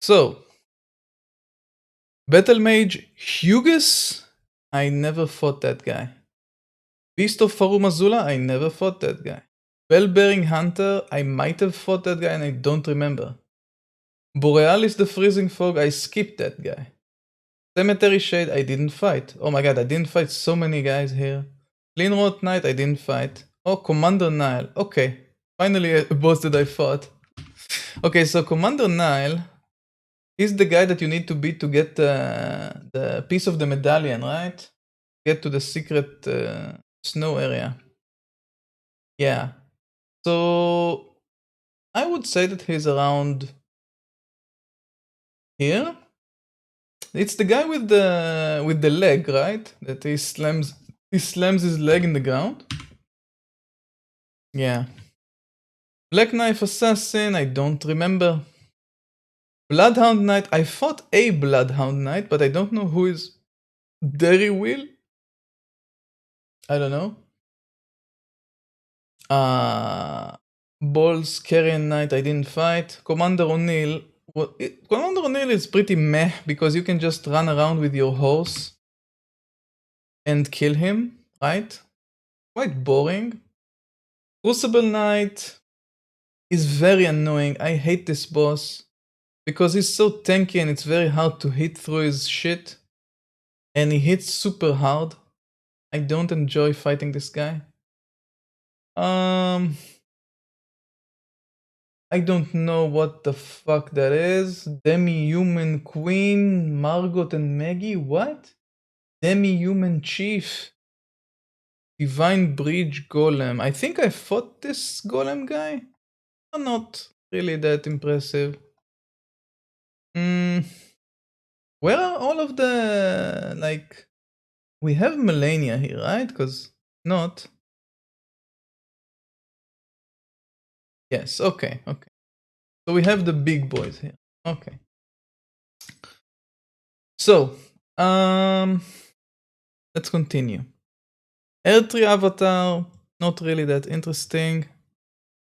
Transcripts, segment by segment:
So, Battle Mage Hughes? I never fought that guy. Beast of Farumazula? I never fought that guy. Bell-bearing Hunter? I might have fought that guy and I don't remember. Borealis the Freezing Fog? I skipped that guy. Cemetery Shade? I didn't fight. Oh my god, I didn't fight so many guys here. Linrot Knight? I didn't fight. Oh, Commander Nile. Okay. Finally a boss that I fought. Okay, so Commander Nile... He's the guy that you need to beat to get the piece of the medallion, right? Get to the secret snow area. Yeah. So I would say that he's around here. It's the guy with the leg, right? That he slams his leg in the ground. Yeah. Black Knife Assassin, I don't remember. Bloodhound Knight, I fought a Bloodhound Knight, but I don't know who is Derry Will. I don't know. Balls, Carrion Knight, I didn't fight. Commander O'Neill. Well, Commander O'Neill is pretty meh because you can just run around with your horse and kill him, right? Quite boring. Crucible Knight is very annoying. I hate this boss because he's so tanky and it's very hard to hit through his shit. And he hits super hard. I don't enjoy fighting this guy. I don't know what the fuck that is. Demi-human queen, Margot and Maggie? What? Demi-human chief. Divine bridge golem. I think I fought this golem guy. Not really that impressive. Where are all of the, like... We have Melania here, right? Because not. Yes, okay. So we have the big boys here. Okay. So, let's continue. Air-tree avatar, not really that interesting.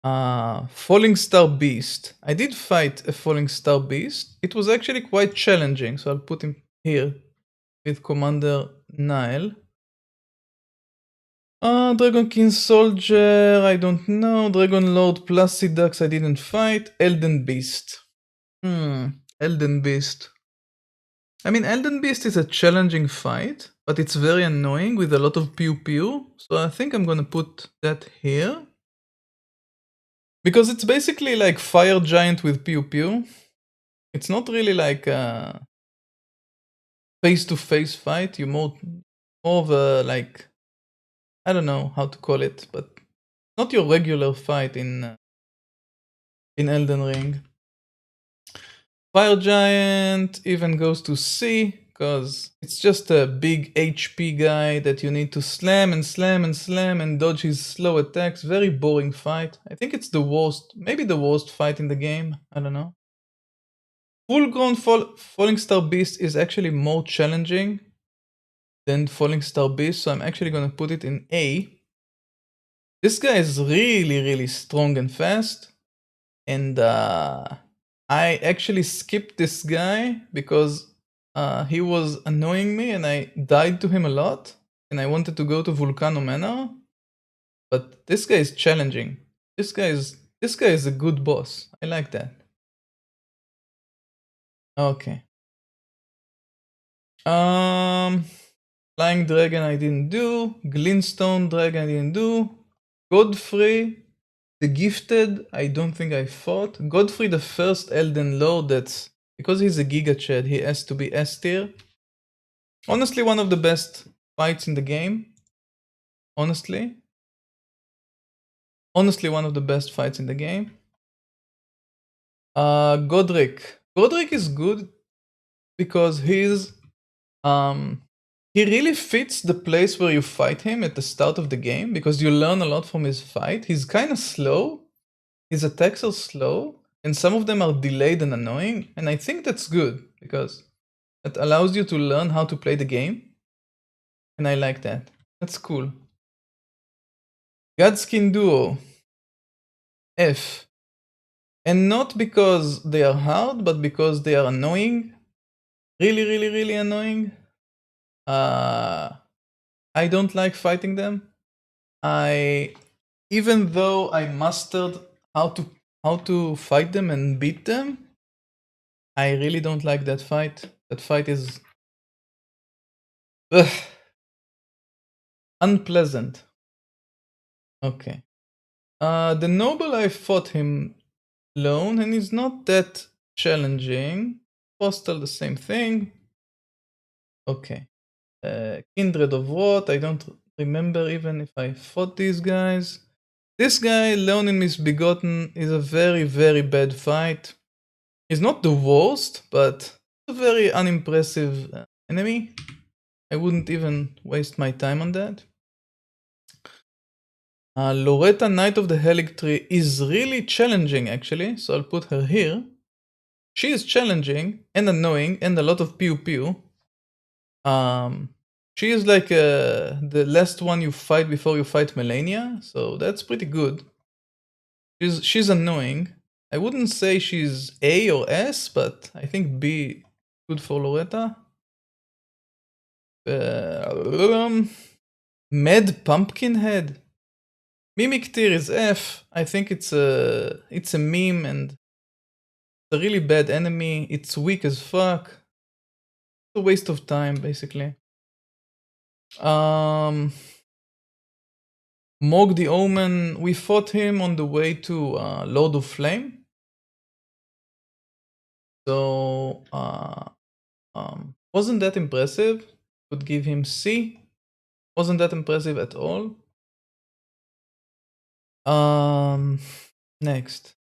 Falling Star Beast. I did fight a Falling Star Beast. It was actually quite challenging, so I'll put him here with Commander Nile. Dragon King Soldier, I don't know. Dragon Lord Placidux, I didn't fight. Elden Beast. Elden Beast. I mean, Elden Beast is a challenging fight, but it's very annoying with a lot of pew pew. So I think I'm gonna put that here. Because it's basically like Fire Giant with pew pew. It's not really like a face-to-face fight. You're more of a, like, I don't know how to call it, but not your regular fight in Elden Ring. Fire Giant even goes to C, because it's just a big HP guy that you need to slam and slam and slam and dodge his slow attacks. Very boring fight. I think it's the worst, maybe the worst fight in the game. I don't know. Full-grown Falling Star Beast is actually more challenging than Falling Star Beast, so I'm actually gonna put it in A. This guy is really strong and fast, and I actually skipped this guy because he was annoying me and I died to him a lot, and I wanted to go to Volcano Manor, but this guy is challenging. This guy is a good boss. I like that. Okay. Flying Dragon I didn't do. Glintstone Dragon I didn't do. Godfrey the Gifted, I don't think I fought. Godfrey the first Elden Lord, that's... Because he's a Giga Chad, he has to be S tier. Honestly, one of the best fights in the game. Honestly, one of the best fights in the game. Godric. Godric is good because he's... he really fits the place where you fight him at the start of the game, because you learn a lot from his fight. He's kind of slow. His attacks are slow, and some of them are delayed and annoying, and I think that's good, because it allows you to learn how to play the game, and I like that. That's cool. Godskin Duo. F. And not because they are hard, but because they are annoying. Really, really, really annoying. Uh, I don't like fighting them. I even though I mastered how to how to fight them and beat them, I really don't like that fight. That fight is ugh, unpleasant. Okay. The noble I fought him alone, and he's not that challenging. Postal the same thing. Okay. Kindred of what? I don't remember even if I fought these guys. This guy, Lone and Misbegotten, is a very, very bad fight. He's not the worst, but a very unimpressive enemy. I wouldn't even waste my time on that. Loretta, Knight of the Helic Tree, is really challenging actually, so I'll put her here. She is challenging and annoying and a lot of pew pew. She is like the last one you fight before you fight Melania, so that's pretty good. She's annoying. I wouldn't say she's A or S, but I think B good for Loretta. Mad Pumpkinhead. Mimic Tier is F. I think it's a meme and it's a really bad enemy. It's weak as fuck. It's a waste of time, basically. Mog the Omen, we fought him on the way to Lord of Flame. So wasn't that impressive. Would give him C. Wasn't that impressive at all. Next.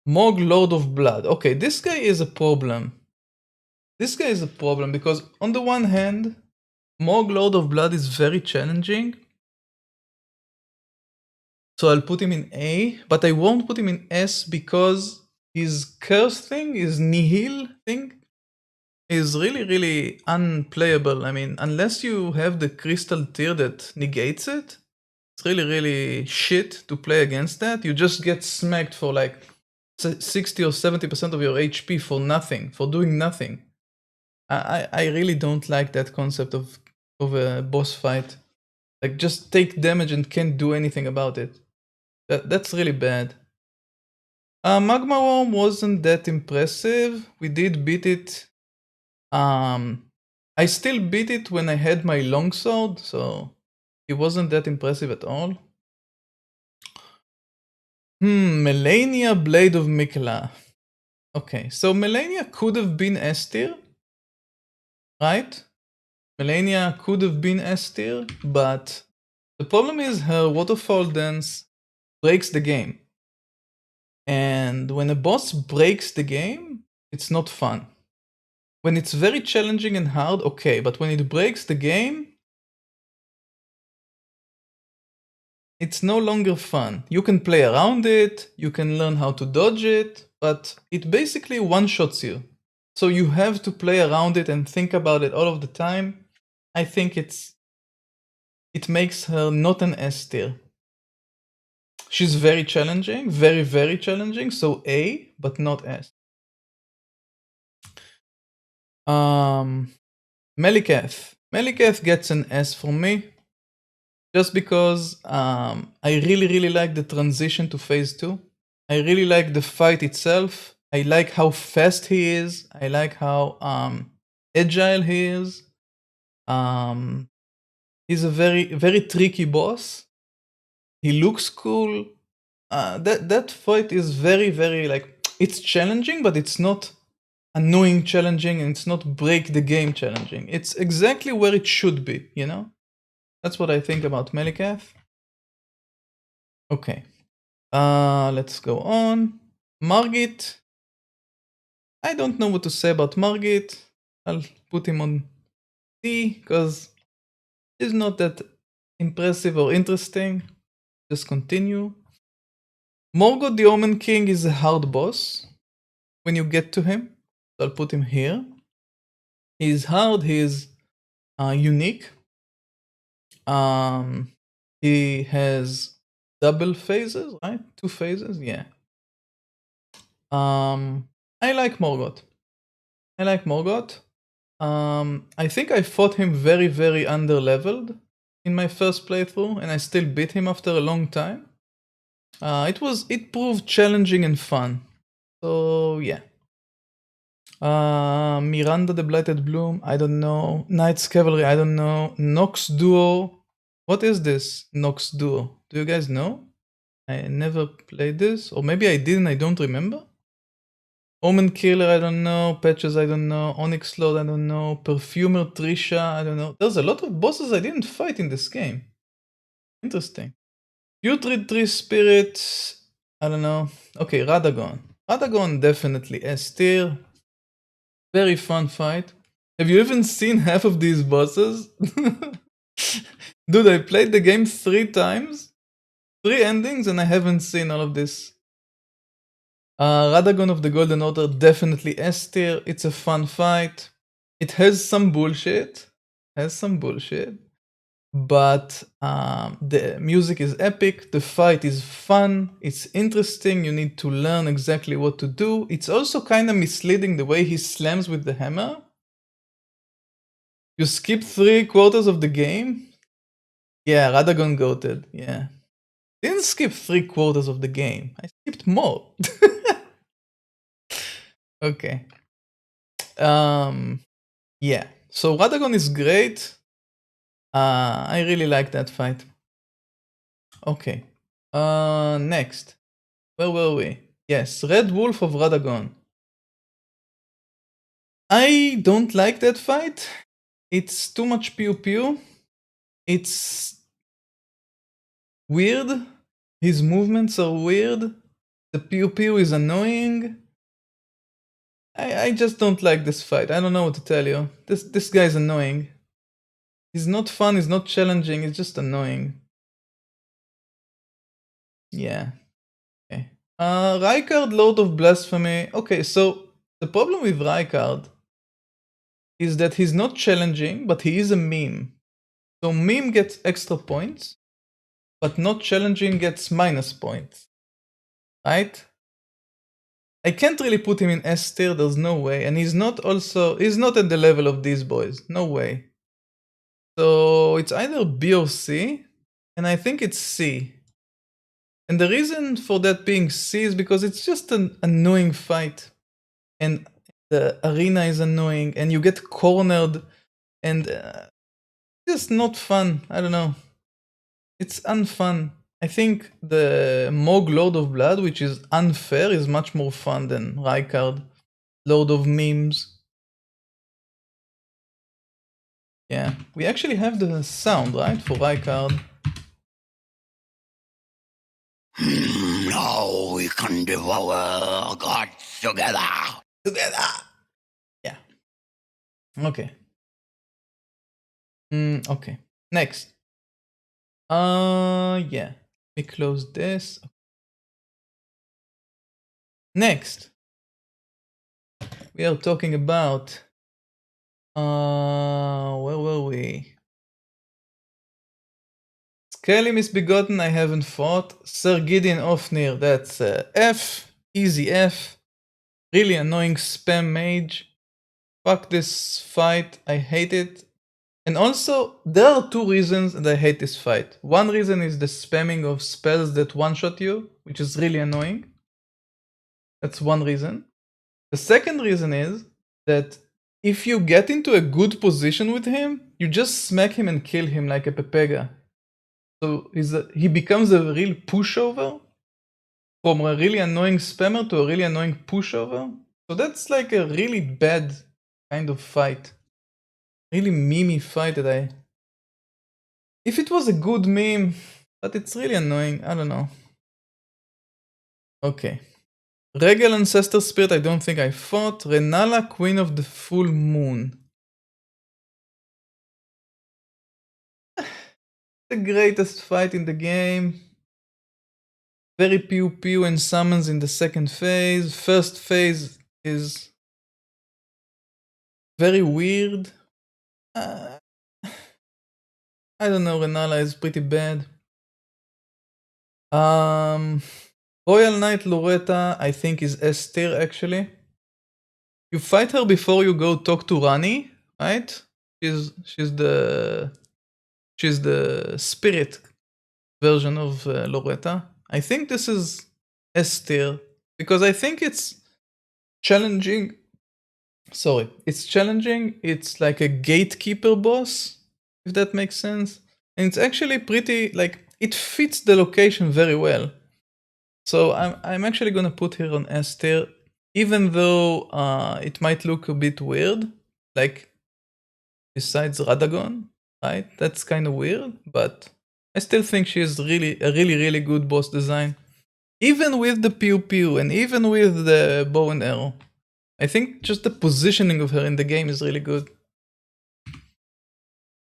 Mog Lord of Blood. Okay, this guy is a problem. This guy is a problem because on the one hand, Mog Lord of Blood is very challenging. So I'll put him in A, but I won't put him in S because his curse thing, his nihil thing, is really, really unplayable. I mean, unless you have the crystal tier that negates it, it's really, really shit to play against that. You just get smacked for like 60 or 70% of your HP for nothing, for doing nothing. I really don't like that concept of a boss fight. Like just take damage and can't do anything about it. That's really bad. Magma Worm wasn't that impressive. We did beat it. I still beat it when I had my longsword, so it wasn't that impressive at all. Melania Blade of Mikla. Okay, so Melania could have been S tier, right? Melania could have been S tier, but the problem is her waterfall dance breaks the game. And when a boss breaks the game, it's not fun. When it's very challenging and hard, okay, but when it breaks the game, it's no longer fun. You can play around it, you can learn how to dodge it, but it basically one-shots you. So you have to play around it and think about it all of the time. I think it makes her not an S tier. She's very challenging, very, very challenging, so A, but not S. Meliketh. Meliketh gets an S from me. Just because I really, really like the transition to phase 2. I really like the fight itself. I like how fast he is. I like how agile he is. He's a very, very tricky boss. He looks cool. That fight is very, very like it's challenging, but it's not annoying challenging, and it's not break the game challenging. It's exactly where it should be, you know? That's what I think about Meliketh. Okay. Let's go on. Margit. I don't know what to say about Margit. I'll put him on D because he's not that impressive or interesting. Just continue. Morgoth the Omen King is a hard boss when you get to him. So I'll put him here. He's hard, he's unique. He has double phases, right? 2 phases, yeah. I like Morgoth. I think I fought him very, very underleveled in my first playthrough, and I still beat him after a long time. It proved challenging and fun. So yeah. Miranda the Blighted Bloom, I don't know. Knights Cavalry, I don't know. Nox Duo. What is this Nox Duo? Do you guys know? I never played this. Or maybe I didn't, I don't remember. Omen Killer, I don't know. Patches, I don't know. Onyx Lord, I don't know. Perfumer Trisha, I don't know. There's a lot of bosses I didn't fight in this game. Interesting. Putrid Tree Spirit, I don't know. Okay, Radagon. Radagon definitely S tier. Very fun fight. Have you even seen half of these bosses? Dude, I played the game 3 times, 3 endings, and I haven't seen all of this. Radagon of the Golden Order, definitely S tier. It's a fun fight. It has some bullshit. But the music is epic, the fight is fun, it's interesting, you need to learn exactly what to do. It's also kind of misleading the way he slams with the hammer. You skip 3/4 of the game? Yeah, Radagon goated, yeah. Didn't skip 3/4 of the game, I skipped more. Okay. Yeah, so Radagon is great. I really like that fight. Okay. Next. Where were we? Yes, Red Wolf of Radagon. I don't like that fight. It's too much pew pew. It's weird. His movements are weird. The pew pew is annoying. I just don't like this fight. I don't know what to tell you. This guy's annoying. He's not fun, he's not challenging, he's just annoying. Yeah. Okay. Rykard, Lord of Blasphemy. Okay, so the problem with Rykard is that he's not challenging, but he is a meme. So meme gets extra points, but not challenging gets minus points. Right? I can't really put him in S tier, there's no way. And he's not at the level of these boys. No way. So it's either B or C, and I think it's C. And the reason for that being C is because it's just an annoying fight. And the arena is annoying, and you get cornered, and just not fun. I don't know. It's unfun. I think the Mog Lord of Blood, which is unfair, is much more fun than Rykard, Lord of Memes. Yeah, we actually have the sound, right, for Rykard. Now we can devour gods together. Yeah. Okay. Okay. Next. Yeah. Let me close this. Next. We are talking about where were we? Skelly Misbegotten, I haven't fought. Sir Gideon Ofnir, that's F. Easy F. Really annoying spam mage. Fuck this fight, I hate it. And also, there are 2 reasons that I hate this fight. One reason is the spamming of spells that one-shot you, which is really annoying. That's one reason. The second reason is that if you get into a good position with him, you just smack him and kill him like a Pepega. So he becomes a real pushover from a really annoying spammer to a really annoying pushover. So that's like a really bad kind of fight. Really memey fight that I... If it was a good meme, but it's really annoying, I don't know. Okay. Regal Ancestor Spirit, I don't think I fought. Renala, Queen of the Full Moon. The greatest fight in the game. Very pew pew and summons in the second phase. First phase is very weird. I don't know, Renala is pretty bad. Royal Knight Loretta, I think, is S tier actually. You fight her before you go talk to Rani, right? She's the she's the spirit version of Loretta. I think this is S tier because I think it's challenging. Sorry, it's challenging. It's like a gatekeeper boss, if that makes sense. And it's actually pretty like it fits the location very well. So I'm actually gonna put her on S tier, even though it might look a bit weird. Like besides Radagon, right? That's kind of weird, but I still think she is really a really good boss design. Even with the pew pew and even with the bow and arrow. I think just the positioning of her in the game is really good.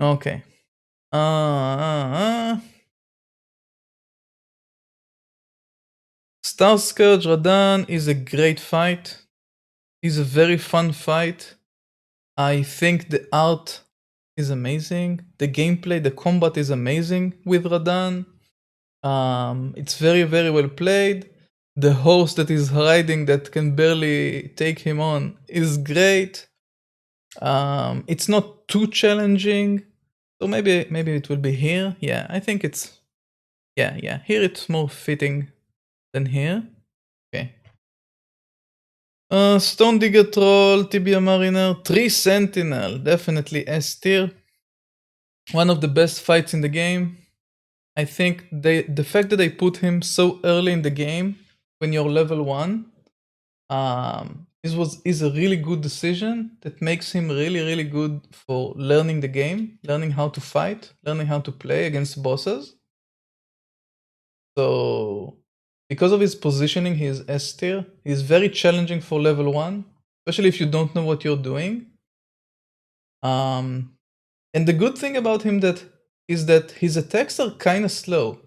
Okay. Star Scourge Radan is a great fight. It's a very fun fight. I think the art is amazing. The gameplay, the combat is amazing with Radan. It's very well played. The horse that is riding that can barely take him on is great. It's not too challenging, so maybe it will be here. Yeah, I think it's yeah. Here it's more fitting than here. Okay. Stone Digger Troll, Tibia Mariner, Tree Sentinel, definitely S tier. One of the best fights in the game. I think the fact that they put him so early in the game when you're level 1 is a really good decision that makes him really good for learning the game, learning how to fight, learning how to play against bosses. So because of his positioning, he's S tier. He's very challenging for level 1, especially if you don't know what you're doing. And the good thing about him is that his attacks are kind of slow.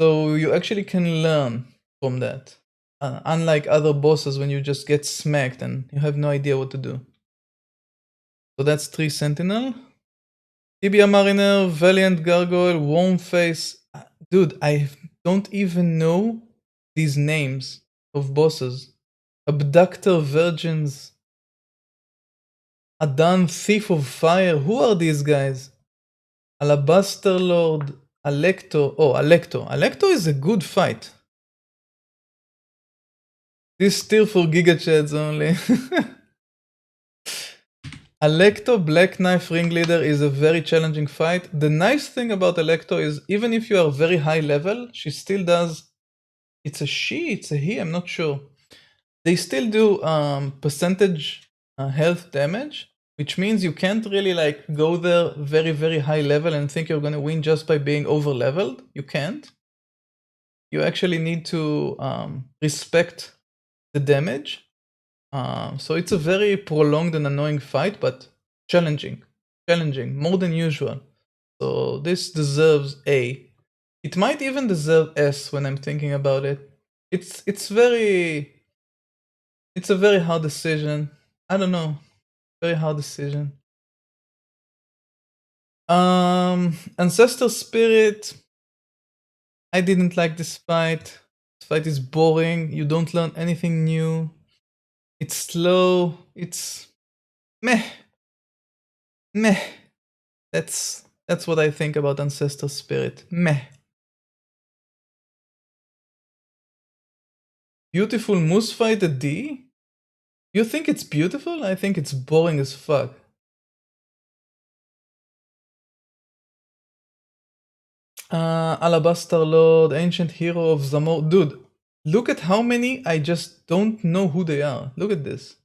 So you actually can learn from that. Unlike other bosses when you just get smacked and you have no idea what to do. So that's 3 Sentinel. Tibia Mariner, Valiant Gargoyle, Wormface. Dude, I don't even know these names of bosses. Abductor Virgins. Adan Thief of Fire. Who are these guys? Alabaster Lord. Alecto. Oh, Alecto. Alecto is a good fight. This still for Giga Chads only. Alecto Black Knife Ringleader is a very challenging fight. The nice thing about Alecto is even if you are very high level, she still does. It's a she, it's a he, I'm not sure. They still do percentage health damage, which means you can't really like go there very high level and think you're gonna win just by being over leveled. You can't. You actually need to respect the damage. So it's a very prolonged and annoying fight, but challenging, more than usual. So this deserves A. It might even deserve S when I'm thinking about it. It's a very hard decision. I don't know, very hard decision. Ancestor Spirit. I didn't like this fight. This fight is boring. You don't learn anything new. It's slow. It's meh. Meh. That's what I think about Ancestor Spirit. Meh. Beautiful Moose Fight a D? You think it's beautiful? I think it's boring as fuck. Alabaster Lord, Ancient Hero of Zamor. Dude, look at how many I just don't know who they are. Look at this.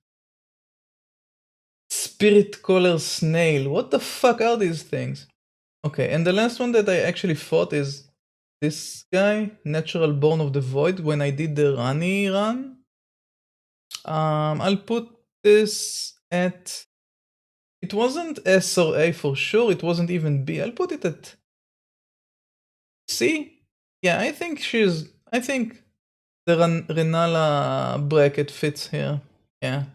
Spirit Caller Snail. What the fuck are these things? Okay, and the last one that I actually fought is this guy, Natural Born of the Void, when I did the Rani run. I'll put this at... It wasn't S or A for sure, it wasn't even B. I'll put it at C. Yeah, I think the Renala bracket fits here. Yeah.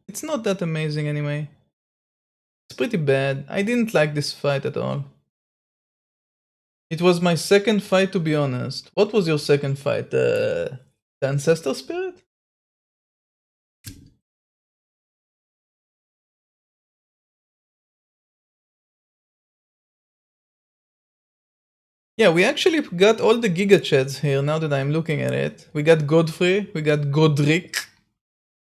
It's not that amazing anyway. It's pretty bad. I didn't like this fight at all. It was my second fight, to be honest. What was your second fight? The Ancestor Spirit? Yeah, we actually got all the Giga Chads here now that I'm looking at it. We got Godfrey, we got Godric,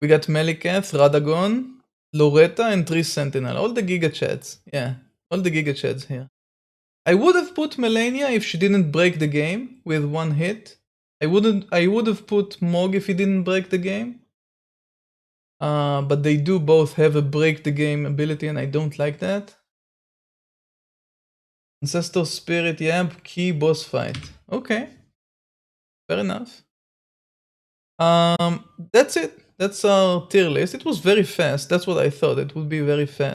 we got Melikath, Radagon, Loretta, and 3 Sentinel. All the Giga Chads. Yeah, all the Giga Chads here. I would have put Melania if she didn't break the game with one hit. I would have put Mog if he didn't break the game. But they do both have a break the game ability and I don't like that. Ancestor Spirit, yeah, key boss fight. Okay. Fair enough. That's it. That's our tier list. It was very fast. That's what I thought. It would be very fast.